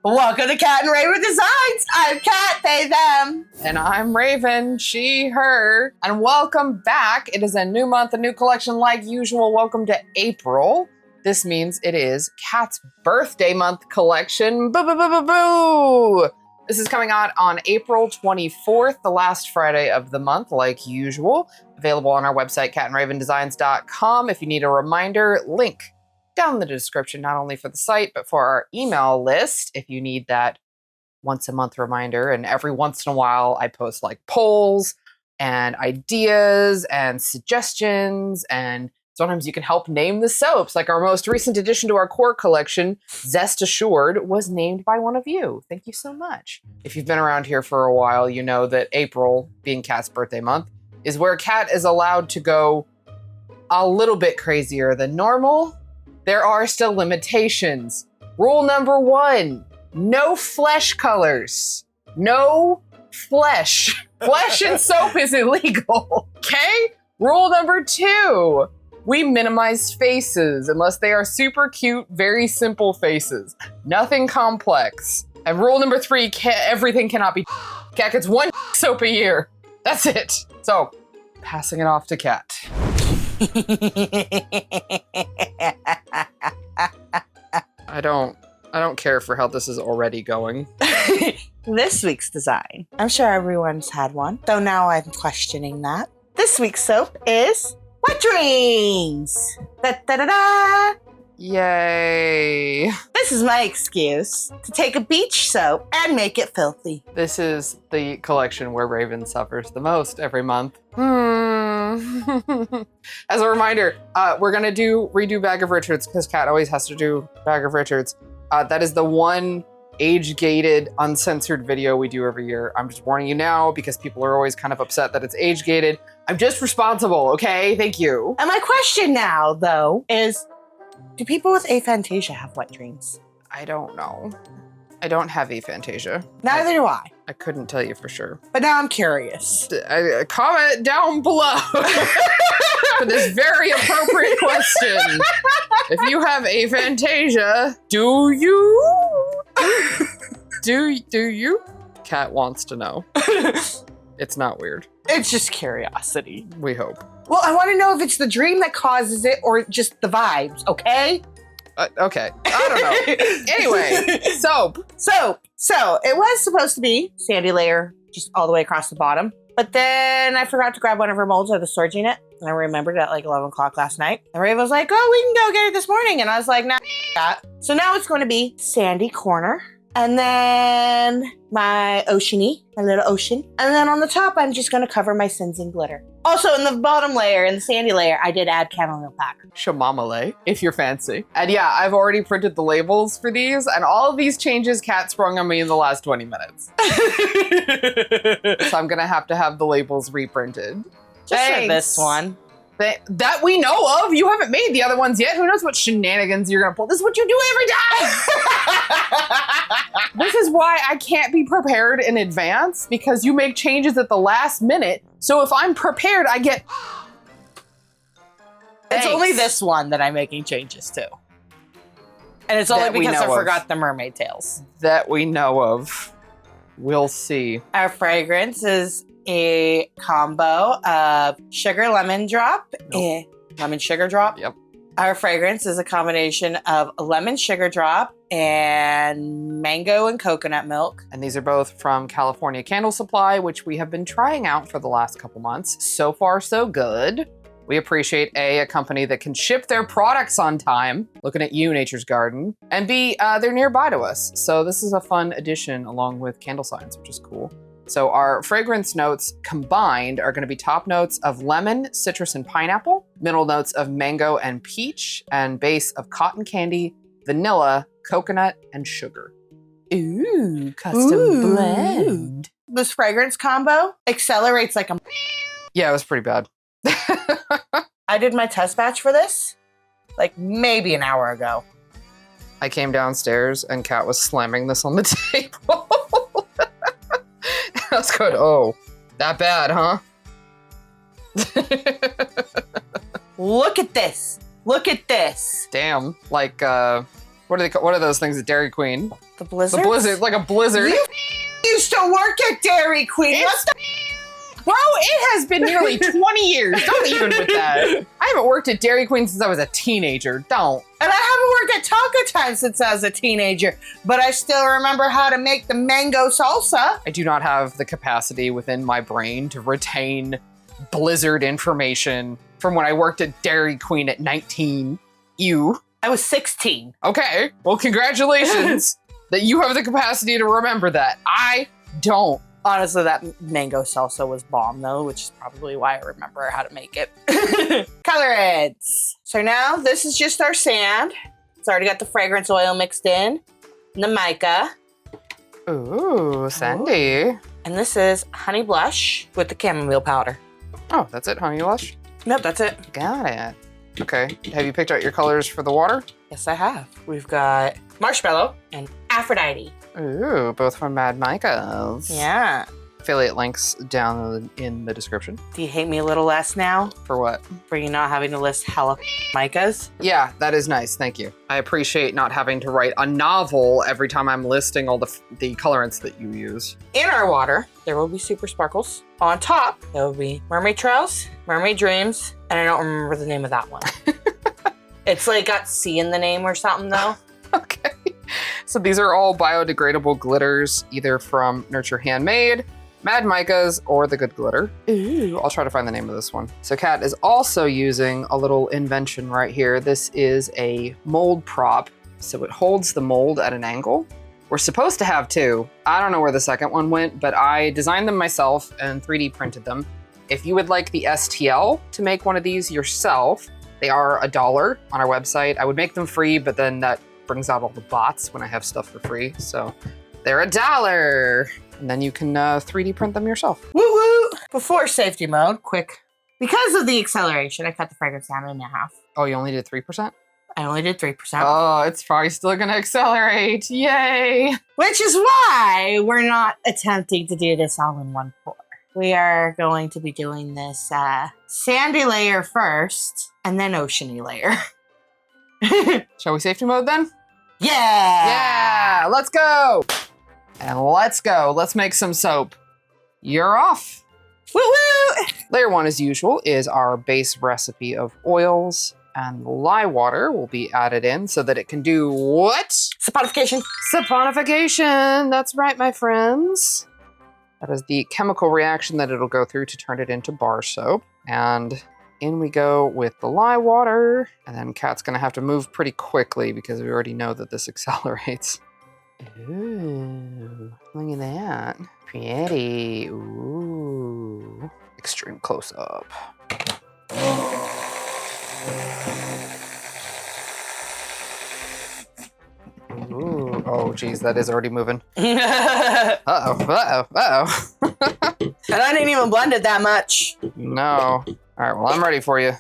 Welcome to Cat and Raven Designs. I'm Cat, they, them. And I'm Raven, she, her. And welcome back. It is a new month, a new collection like usual. Welcome to April. This means it is Cat's birthday month collection. Boo, boo, boo, boo, boo. This is coming out on April 24th, the last Friday of the month, like usual. Available on our website, catandravendesigns.com. If you need a reminder, link down in the description, not only for the site, but for our email list, if you need that once a month reminder. And every once in a while, I post like polls and ideas and suggestions, and sometimes you can help name the soaps. Like our most recent addition to our core collection, Zest Assured, was named by one of you. Thank you so much. If you've been around here for a while, you know that April, being Cat's birthday month, is where Cat is allowed to go a little bit crazier than normal. There are still limitations. Rule number 1, no flesh colors. No flesh. Flesh in soap is illegal, okay? Rule number 2, we minimize faces unless they are super cute, very simple faces. Nothing complex. And rule number 3, everything cannot be Cat gets 1 soap a year. That's it. So, passing it off to Cat. I don't care for how this is already going. This week's design. I'm sure everyone's had one, though now I'm questioning that. This week's soap is Wet Dreams. Da da da da. Yay. This is my excuse to take a beach soap and make it filthy. This is the collection where Raven suffers the most every month. As a reminder, we're gonna redo Bag of Richards because Cat always has to do Bag of Richards. That is the one age-gated, uncensored video we do every year. I'm just warning you now because people are always kind of upset that it's age-gated. I'm just responsible, okay? Thank you. And my question now, though, is do people with aphantasia have wet dreams? I don't know. I don't have aphantasia. Neither do I. I couldn't tell you for sure. But now I'm curious. Comment down below for this very appropriate question. If you have aphantasia, do you? Do you? Cat wants to know. It's not weird. It's just curiosity. We hope. Well, I want to know if it's the dream that causes it or just the vibes, okay? Okay. I don't know. Anyway, soap. So it was supposed to be sandy layer just all the way across the bottom. But then I forgot to grab one of her molds out of the storage unit. And I remembered at like 11 o'clock last night. And Raven was like, oh, we can go get it this morning. And I was like, nah, that. So now it's going to be sandy corner. And then my oceany, my little ocean. And then on the top, I'm just going to cover my sins in glitter. Also, in the bottom layer, in the sandy layer, I did add chamomile pack. Shamamale, if you're fancy. And yeah, I've already printed the labels for these, and all of these changes Cat sprung on me in the last 20 minutes. So I'm gonna have to have the labels reprinted. Just for this one. That we know of. You haven't made the other ones yet. Who knows what shenanigans you're gonna pull. This is what you do every time. This is why I can't be prepared in advance, because you make changes at the last minute. So if I'm prepared, I get... It's only this one that I'm making changes to. And it's only because I forgot the mermaid tails. That we know of. We'll see. Our fragrance is a combo of sugar lemon drop. Lemon sugar drop. Yep. Our fragrance is a combination of lemon sugar drop and mango and coconut milk. And these are both from California Candle Supply, which we have been trying out for the last couple months. So far, so good. We appreciate A, a company that can ship their products on time, looking at you, Nature's Garden, and B, they're nearby to us. So this is a fun addition along with Candle Signs, which is cool. So our fragrance notes combined are going to be top notes of lemon, citrus, and pineapple, middle notes of mango and peach, and base of cotton candy, vanilla, coconut, and sugar. Ooh, custom blend. This fragrance combo accelerates like a... Yeah, it was pretty bad. I did my test batch for this like maybe an hour ago. I came downstairs and Kat was slamming this on the table. I was going, oh, that bad, huh? Look at this. Look at this. Damn, like What are those things at Dairy Queen? The blizzard. The blizzard, like a blizzard. You used to work at Dairy Queen. What the? Bro, it has been nearly 20 years. Don't even with that. I haven't worked at Dairy Queen since I was a teenager. Don't. And I haven't worked at Taco Time since I was a teenager, but I still remember how to make the mango salsa. I do not have the capacity within my brain to retain blizzard information from when I worked at Dairy Queen at 19. You. I was 16. Okay. Well, congratulations that you have the capacity to remember that. I don't. Honestly, that mango salsa was bomb, though, which is probably why I remember how to make it. Color it. So now this is just our sand. It's already got the fragrance oil mixed in. And the mica. Ooh, Sandy. And this is honey blush with the chamomile powder. Oh, that's it, honey blush? Nope, that's it. Got it. Okay. Have you picked out your colors for the water? Yes, I have. We've got marshmallow and Aphrodite. Ooh, both from Mad Micah's. Yeah. Affiliate links down in the description. Do you hate me a little less now For what? for you not having to list hella micas? Yeah, that is nice. Thank you. I appreciate not having to write a novel every time I'm listing all the colorants that you use. In our water, there will be super sparkles. On top, there will be mermaid trails, mermaid dreams, and I don't remember the name of that one. It's like got C in the name or something, though. Okay. So these are all biodegradable glitters, either from Nurture Handmade, Mad Micah's, or the Good Glitter. Ooh, I'll try to find the name of this one. So Kat is also using a little invention right here. This is a mold prop. So it holds the mold at an angle. We're supposed to have two. I don't know where the second one went, but I designed them myself and 3D printed them. If you would like the STL to make one of these yourself, they are $1 on our website. I would make them free, but then that brings out all the bots when I have stuff for free. So they're $1. And then you can 3D print them yourself. Woo woo! Before safety mode, quick. Because of the acceleration, I cut the fragrance down in half. Oh, you only did 3%? I only did 3%. Oh, it's probably still gonna accelerate. Yay! Which is why we're not attempting to do this all in one pour. We are going to be doing this sandy layer first, and then oceany layer. Shall we safety mode then? Yeah! Yeah, let's go. And let's go. Let's make some soap. You're off. Woo woo! Layer 1, as usual, is our base recipe of oils, and lye water will be added in so that it can do what? Saponification. Saponification. That's right, my friends. That is the chemical reaction that it'll go through to turn it into bar soap. And in we go with the lye water. And then Kat's gonna have to move pretty quickly because we already know that this accelerates. Ooh, look at that. Pretty. Ooh. Extreme close up. Ooh. Oh, geez, that is already moving. Uh-oh. And I didn't even blend it that much. No. All right, well, I'm ready for you.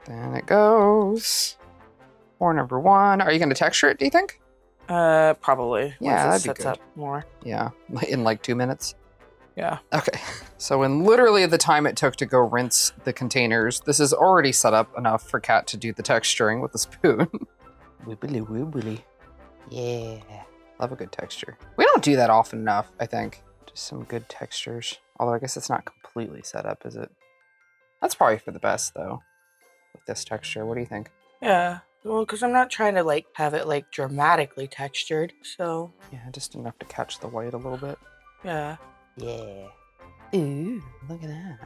Then it goes. Pour number 1. Are you going to texture it, do you think? Probably. Yeah, once that'd be it sets good. up more. Yeah, in like 2 minutes. Yeah. Okay, so in literally the time it took to go rinse the containers, this is already set up enough for Kat to do the texturing with a spoon. Wibbly wibbly. Yeah. Love a good texture. We don't do that often enough, I think. Just some good textures. Although I guess it's not completely set up, is it? That's probably for the best, though, with this texture. What do you think? Yeah. Well, because I'm not trying to like have it like dramatically textured. So Yeah, just enough to catch the white a little bit. yeah. Yeah. Ooh, look at that.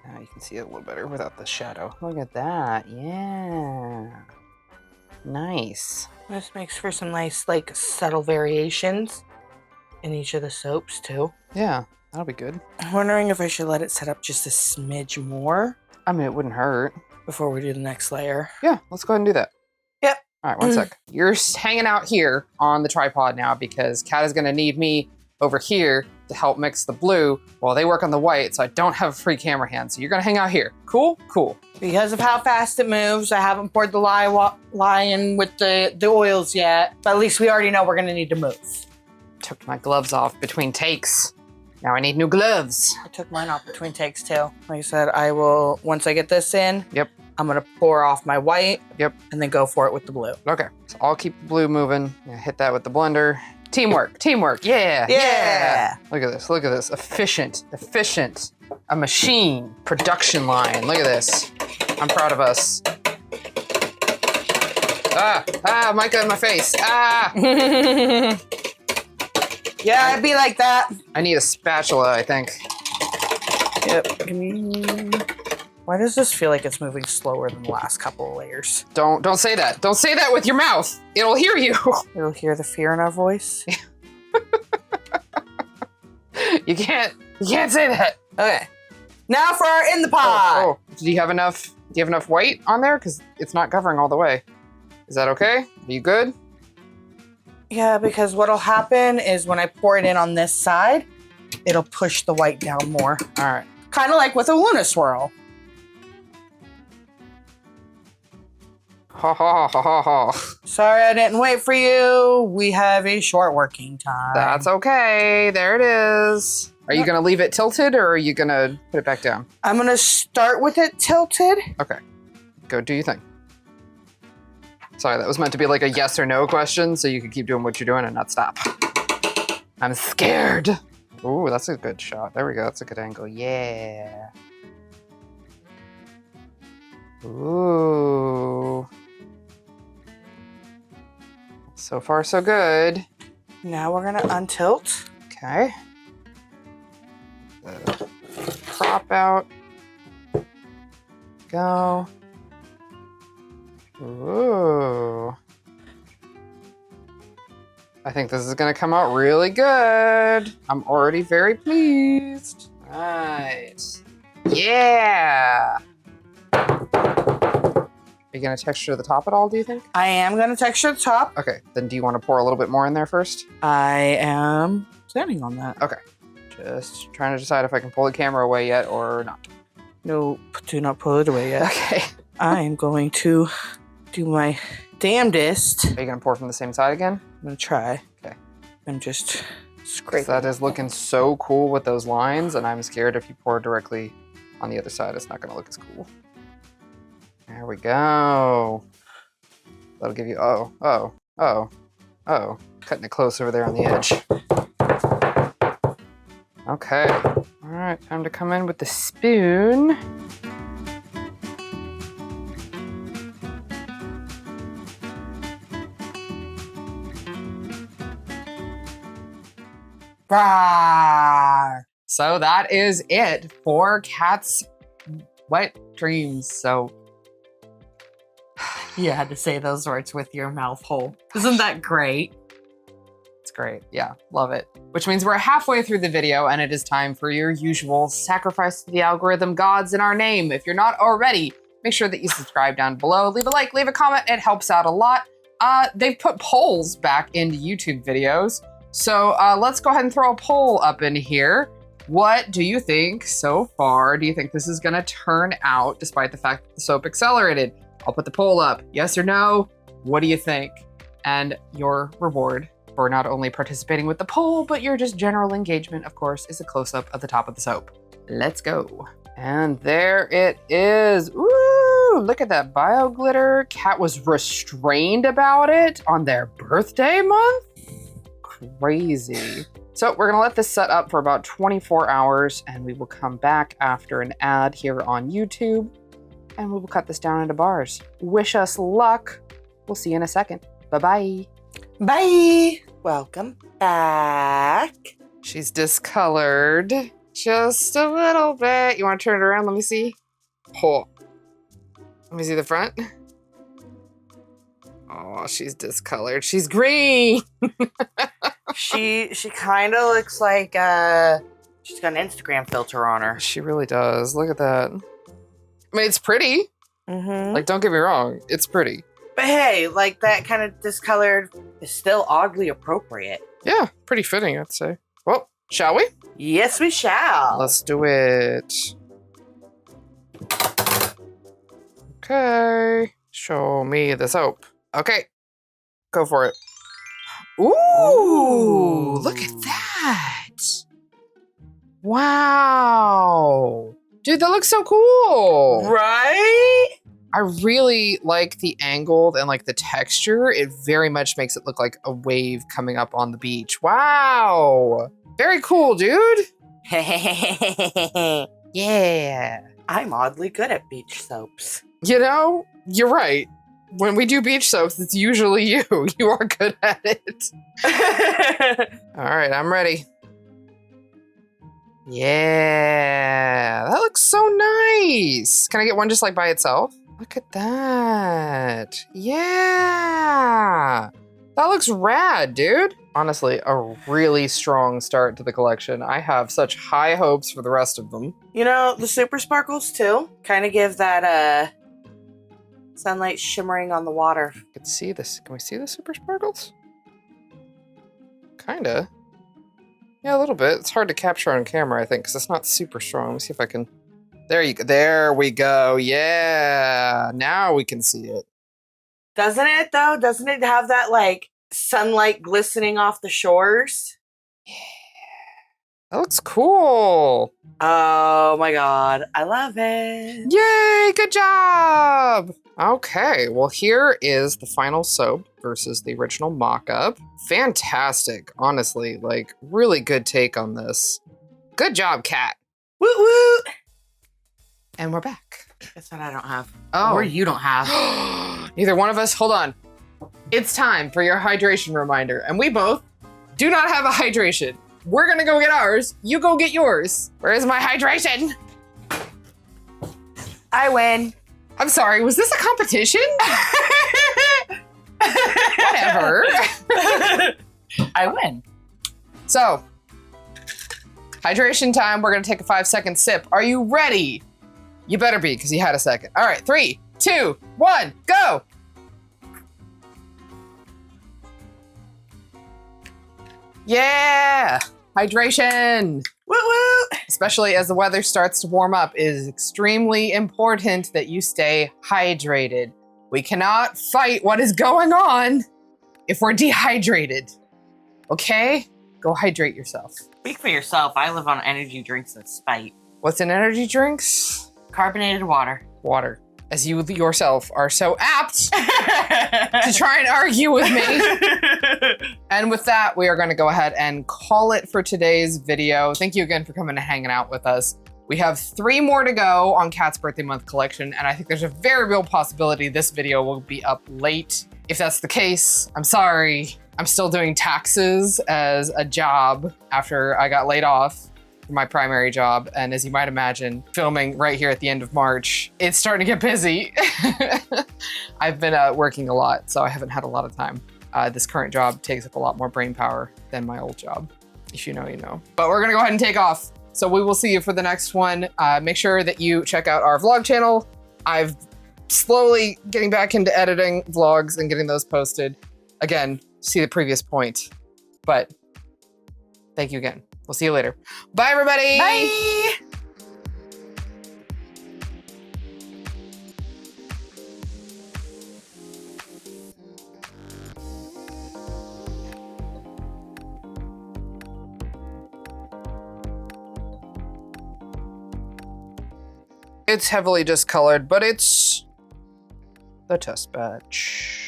Now you can see it a little better without the shadow. Look at that. Yeah. Nice. This makes for some nice like subtle variations in each of the soaps too. Yeah, that'll be good. I'm wondering if I should let it set up just a smidge more I mean, it wouldn't hurt. before we do the next layer. Yeah, let's go ahead and do that. Yep. All right, one sec. You're hanging out here on the tripod now because Kat is going to need me over here to help mix the blue while they work on the white, so I don't have a free camera hand. So you're going to hang out here. Cool? Cool. Because of how fast it moves, I haven't poured the lye in with the oils yet. But at least we already know we're going to need to move. Took my gloves off between takes. Now I need new gloves. I took mine off between takes too. Like I said, I will, once I get this in, Yep. I'm gonna pour off my white. Yep. And then go for it with the blue. Okay, so I'll keep the blue moving. Hit that with the blender. Teamwork, teamwork, yeah. Yeah. Look at this, efficient. A machine, production line, look at this. I'm proud of us. Micah in my face, Yeah, it'd be like that. I need a spatula, I think. Yep. Give me. Why does this feel like it's moving slower than the last couple of layers? Don't say that. Don't say that with your mouth. It'll hear you. It'll hear the fear in our voice. You can't say that. Okay. Now for our in the pot. Oh. Do you have enough white on there? Because it's not covering all the way. Is that okay? Are you good? Yeah, because what'll happen is when I pour it in on this side, it'll push the white down more. All right. Kind of like with a Luna swirl. Ha ha ha ha ha. Sorry I didn't wait for you. We have a short working time. That's okay. There it is. Are you gonna leave it tilted or are you gonna put it back down? I'm gonna start with it tilted. Okay. Go do your thing. Sorry, that was meant to be like a yes or no question so you could keep doing what you're doing and not stop. I'm scared. Ooh, that's a good shot. There we go. That's a good angle. Yeah. Ooh. So far, so good. Now we're gonna untilt. Okay. The prop out. Go. Ooh. I think this is gonna come out really good. I'm already very pleased. Right. Yeah. Are you gonna texture the top at all, do you think? I am gonna texture the top. Okay, then do you want to pour a little bit more in there first? I am standing on that. Okay. Just trying to decide if I can pull the camera away yet or not. No, do not pull it away yet. Okay. I am going to do my damnedest. Are you gonna pour from the same side again? I'm gonna try. Okay. And just 'Cause scrape. that is looking so cool with those lines, and I'm scared if you pour directly on the other side, it's not gonna look as cool. There we go. That'll give you, cutting it close over there on the edge. Okay. All right, time to come in with the spoon. Rawr. So that is it for Kat's wet dreams. So You had to say those words with your mouth whole. Isn't that great? it's great. Yeah, love it. Which means we're halfway through the video and it is time for your usual sacrifice to the algorithm gods in our name. If you're not already, make sure that you subscribe down below. Leave a like, leave a comment. It helps out a lot. They've put polls back into YouTube videos. So let's go ahead and throw a poll up in here. What do you think so far? Do you think this is gonna turn out despite the fact that the soap accelerated? I'll put the poll up. Yes or no? What do you think? And your reward for not only participating with the poll, but your just general engagement, of course, is a close-up of the top of the soap. Let's go. And there it is. Ooh, look at that bio glitter. Kat was restrained about it on their birthday month. Crazy. So we're gonna let this set up for about 24 hours and we will come back after an ad here on YouTube and we will cut this down into bars. Wish us luck. We'll see you in a second. Bye-bye. Bye. Welcome back. She's discolored just a little bit. You want to turn it around? Let me see. Oh. Let me see the front. Oh, she's discolored. She's green. She kind of looks like she's got an Instagram filter on her. She really does. Look at that. I mean, it's pretty. Mm-hmm. Like, don't get me wrong. It's pretty. But hey, like that kind of discolored is still oddly appropriate. Yeah, pretty fitting, I'd say. Well, shall we? Yes, we shall. Let's do it. Okay. Show me the soap. Okay. Go for it. Ooh, look at that. Wow. Dude, that looks so cool. Right? I really like the angled and like the texture. It very much makes it look like a wave coming up on the beach. Wow. Very cool, dude. Yeah. I'm oddly good at beach soaps. You know, you're right. When we do beach soaps, it's usually you. You are good at it. All right, I'm ready. Yeah, that looks so nice. Can I get one just like by itself? Look at that. Yeah. That looks rad, dude. Honestly, a really strong start to the collection. I have such high hopes for the rest of them. You know, the super sparkles too kind of give that sunlight shimmering on the water. You can see this. Can we see the super sparkles? Kinda. Yeah, a little bit. It's hard to capture on camera, I think, because it's not super strong. Let me see if I can. There you go. There we go. Yeah. Now we can see it. Doesn't it though? Doesn't it have that like sunlight glistening off the shores? That looks cool. Oh my god, I love it. Yay, good job. Okay, well, here is the final soap versus the original mock-up. Fantastic, honestly. Like, really good take on this. Good job, Kat. Woot woot. And we're back. Guess what I don't have? Oh. Or you don't have. Neither one of us. Hold on. It's time for your hydration reminder. And we both do not have a hydration. We're gonna go get ours. You go get yours. Where is my hydration? I win. I'm sorry, was this a competition? Whatever. I win. So, hydration time. We're gonna take a 5-second sip. Are you ready? You better be, because you had a second. All right, 3, 2, 1, go. Yeah, hydration. Woot woot. Especially as the weather starts to warm up, it is extremely important that you stay hydrated. We cannot fight what is going on if we're dehydrated. Okay? Go hydrate yourself. Speak for yourself. I live on energy drinks and Spite. What's in energy drinks? Carbonated water. Water. As you yourself are so apt to try and argue with me. And with that, we are going to go ahead and call it for today's video. Thank you again for coming and hanging out with us. We have 3 more to go on Kat's Birthday Month collection, and I think there's a very real possibility this video will be up late. If that's the case, I'm sorry. I'm still doing taxes as a job after I got laid off from my primary job. And as you might imagine, filming right here at the end of March, it's starting to get busy. I've been working a lot, so I haven't had a lot of time. This current job takes up a lot more brain power than my old job. If you know, you know. But we're gonna go ahead and take off. So we will see you for the next one. Make sure that you check out our vlog channel. I've slowly getting back into editing vlogs and getting those posted. Again, see the previous point. But thank you again. We'll see you later. Bye, everybody. Bye. It's heavily discolored, but it's the test batch.